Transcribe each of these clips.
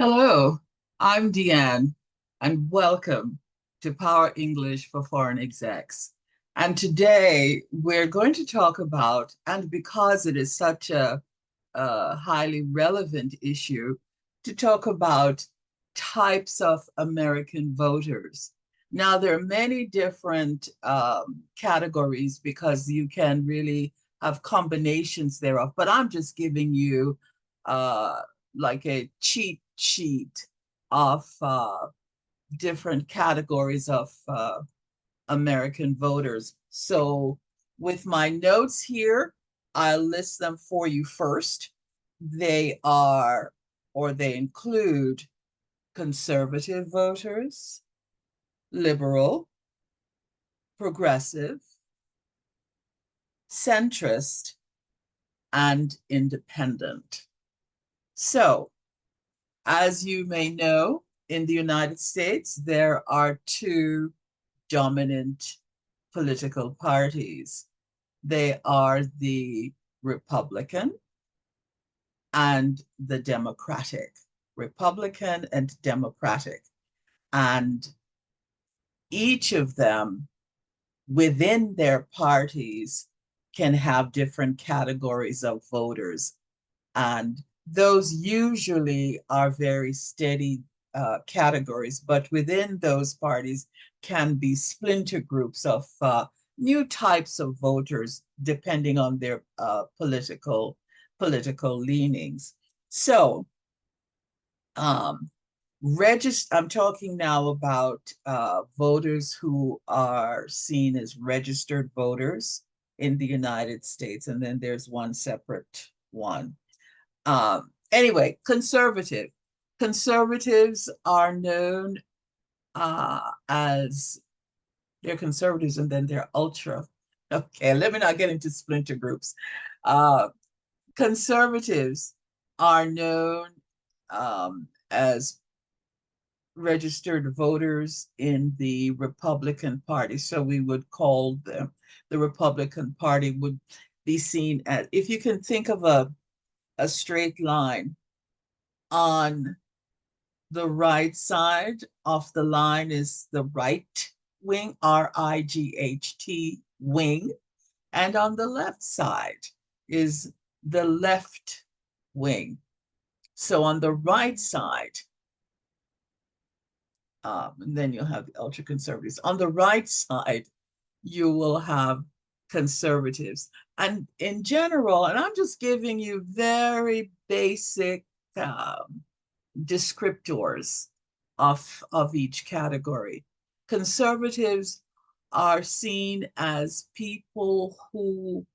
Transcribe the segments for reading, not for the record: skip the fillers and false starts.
Hello, I'm Deanne, and welcome to Power English for Foreign Execs. And today we're going to talk about, and because it is such a highly relevant issue, to talk about types of American voters. Now, there are many different categories because you can really have combinations thereof, but I'm just giving you uh, like a cheat sheet of different categories of American voters. So with my notes here, I'll list them for you first. They are, or they include conservative voters, liberal, progressive, centrist, and independent. So, as you may know, in the United States, there are two dominant political parties. They are the Republican and the Democratic. Republican and Democratic. And each of them within their parties can have different categories of voters. And those usually are very steady categories, but within those parties can be splinter groups of new types of voters depending on their political leanings. So, um, I'm talking now about voters who are seen as registered voters in the United States, and then there's one separate one. Anyway, conservative. Conservatives are known as they're conservatives and then they're ultra. Okay, let me not get into splinter groups. Uh, Conservatives are known as registered voters in the Republican Party. So we would call them the Republican Party would be seen as, if you can think of a straight line on the right side of the line is the right wing, RIGHT wing, and on the left side is the left wing. So on the right side, and then you'll have the ultra conservatives. On the right side, you will have conservatives. And in general, and I'm just giving you very basic descriptors of each category. Conservatives are seen as people who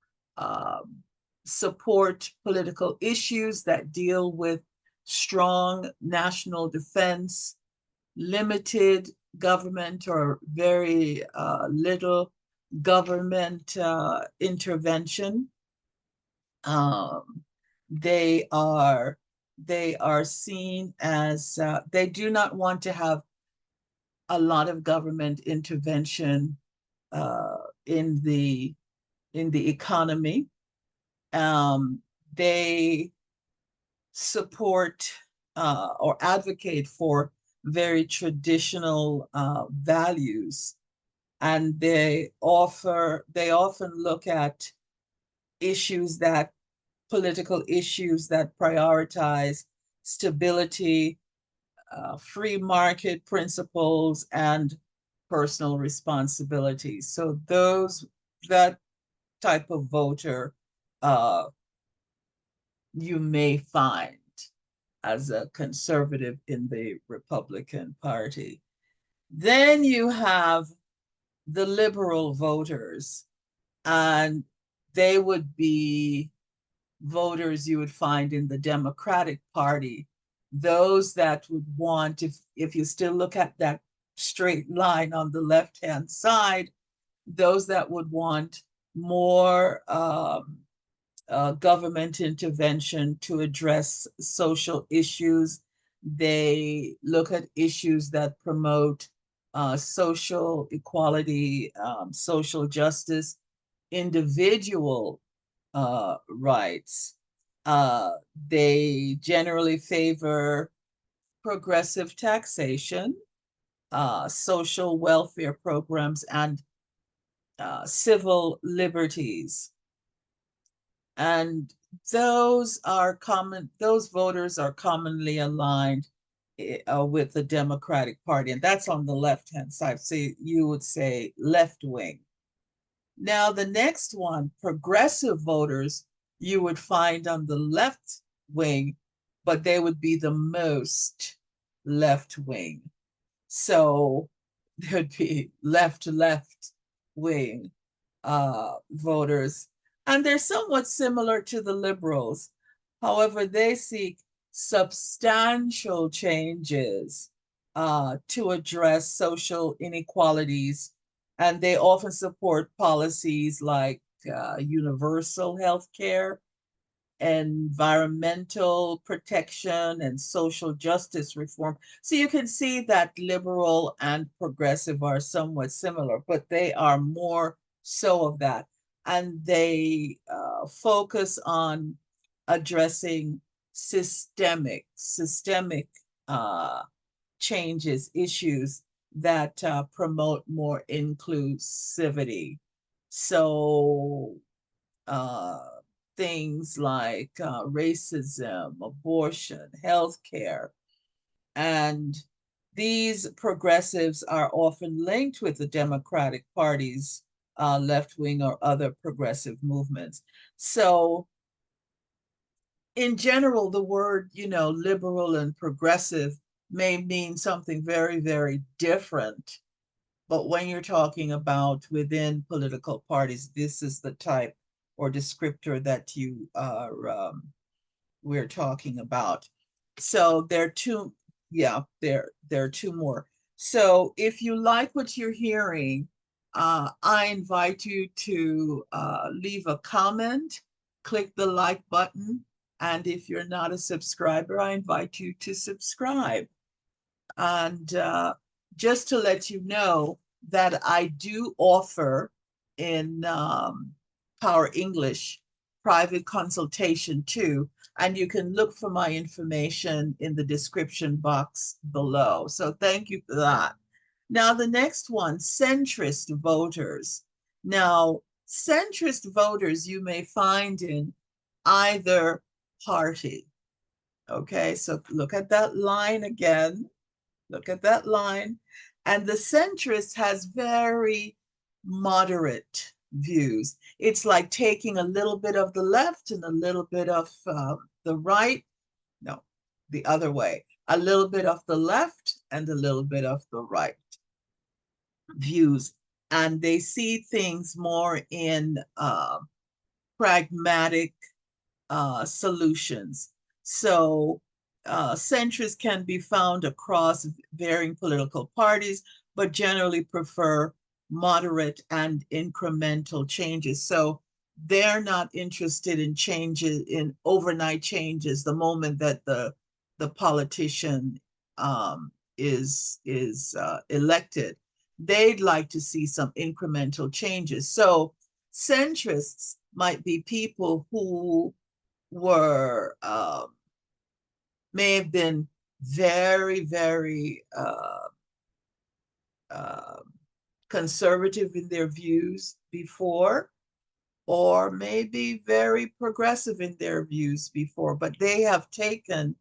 support political issues that deal with strong national defense, limited government or very little government intervention. Um, they are they are seen as they do not want to have a lot of government intervention uh, in the economy. Um, they support or advocate for very traditional values, and they often look at issues that political issues that prioritize stability, free market principles, and personal responsibility. So that type of voter uh, you may find as a conservative in the Republican Party. Then you have the liberal voters, and they would be voters you would find in the Democratic Party, those that would want, if you still look at that straight line on the left-hand side, those that would want more government intervention to address social issues. They look at issues that promote social equality, social justice, individual rights. They generally favor progressive taxation, social welfare programs, and civil liberties. And those voters are commonly aligned with the Democratic Party, and that's on the left-hand side. So you would say left wing. Now, the next one, progressive voters, you would find on the left wing, but they would be the most left wing. So there'd be left wing voters, and they're somewhat similar to the liberals. However, they seek substantial changes to address social inequalities, and they often support policies like universal health care, environmental protection, and social justice reform. So you can see that liberal and progressive are somewhat similar, but they are more so of that. And they focus on addressing systemic changes, issues that promote more inclusivity. So uh, things like racism, abortion, healthcare, and these progressives are often linked with the Democratic Party's left wing or other progressive movements. So in general, the word, liberal and progressive may mean something very, very different. But when you're talking about within political parties, this is the type or descriptor that we're talking about. So there are two, yeah, there are two more. So if you like what you're hearing, I invite you to leave a comment, click the like button, and if you're not a subscriber, I invite you to subscribe. And just to let you know that I do offer in Power English private consultation too, and you can look for my information in the description box below. So thank you for that. Now, the next one, centrist voters. Now, centrist voters you may find in either party. Okay, so look at that line again. Look at that line. And the centrist has very moderate views. It's like taking a little bit of the left and a little bit of the right. No, the other way. A little bit of the left and a little bit of the right views. And they see things more in pragmatic solutions. So centrists can be found across varying political parties, but generally prefer moderate and incremental changes. So they're not interested in changes, in overnight changes, the moment that the politician is elected. They'd like to see some incremental changes. So centrists might be people who were may have been very, very conservative in their views before, or maybe very progressive in their views before, but they have taken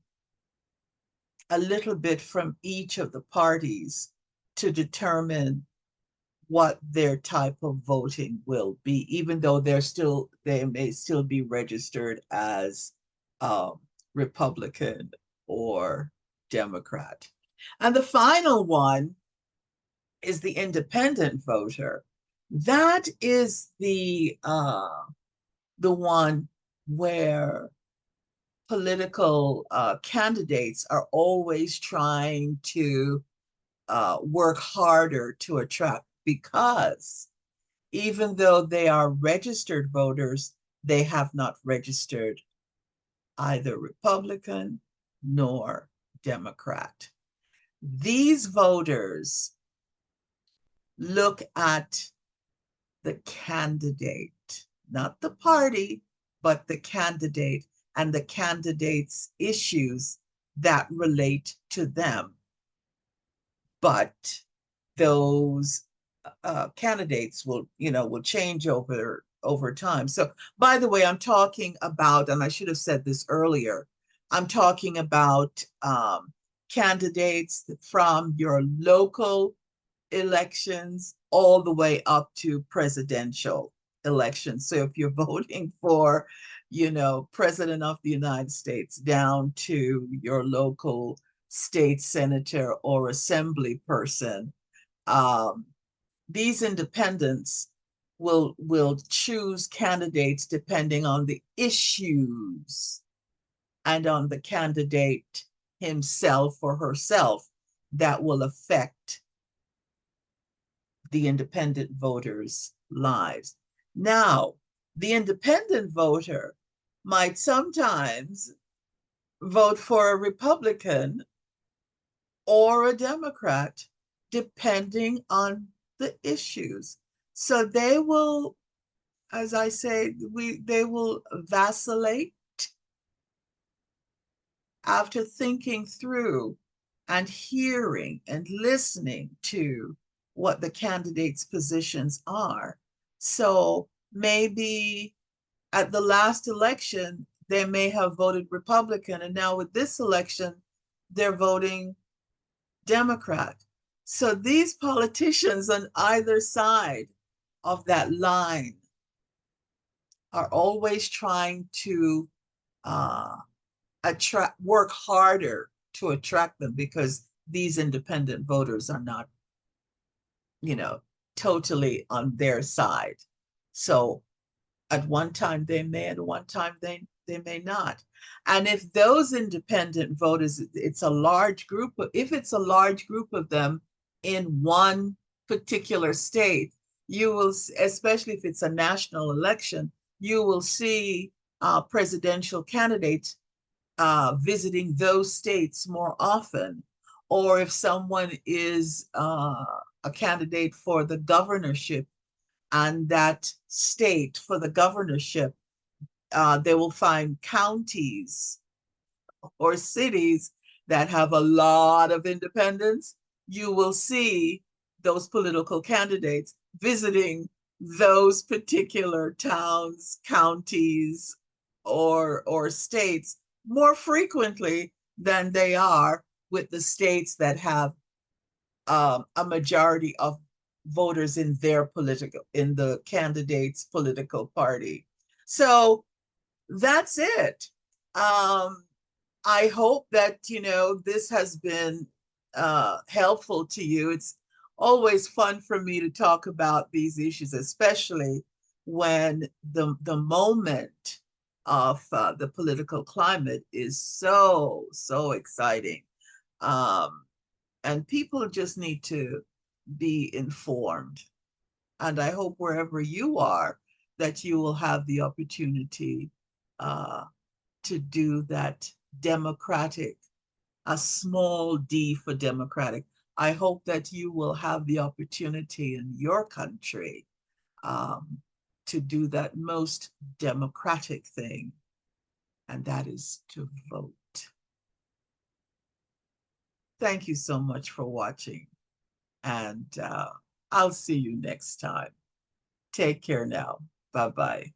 a little bit from each of the parties to determine what their type of voting will be, even though they may still be registered as Republican or Democrat. And the final one is the independent voter. That is the one where political candidates are always trying to work harder to attract, because even though they are registered voters, they have not registered either Republican nor Democrat. These voters look at the candidate, not the party, but the candidate and the candidate's issues that relate to them. But those candidates will change over time. So, by the way, I'm talking about, and I should have said this earlier, I'm talking about candidates from your local elections all the way up to presidential elections. So if you're voting for, President of the United States down to your local state senator or assembly person, um, these independents will choose candidates depending on the issues and on the candidate himself or herself that will affect the independent voters' lives. Now, the independent voter might sometimes vote for a Republican or a Democrat, depending on the issues. So they will, as I say, they will vacillate after thinking through and hearing and listening to what the candidates' positions are. So maybe at the last election, they may have voted Republican, and now with this election, they're voting Democrat. So these politicians on either side of that line are always trying to uh, work harder to attract them, because these independent voters are not, totally on their side. So at one time they may, at one time they may not. And if those independent voters, it's a large group, if it's a large group of them in one particular state, you will, especially if it's a national election, you will see presidential candidates visiting those states more often. Or if someone is a candidate for the governorship, and that state for the governorship, they will find counties or cities that have a lot of independents. You will see those political candidates visiting those particular towns, counties, or states more frequently than they are with the states that have a majority of voters in the candidate's political party. So that's it. I hope that this has been helpful to you. It's always fun for me to talk about these issues, especially when the moment of the political climate is so exciting. Um, and people just need to be informed. And I hope wherever you are, that you will have the opportunity uh, to do that democratic, a small d for democratic. I hope that you will have the opportunity in your country um, to do that most democratic thing, and that is to vote. Thank you so much for watching, and I'll see you next time. Take care now. Bye-bye.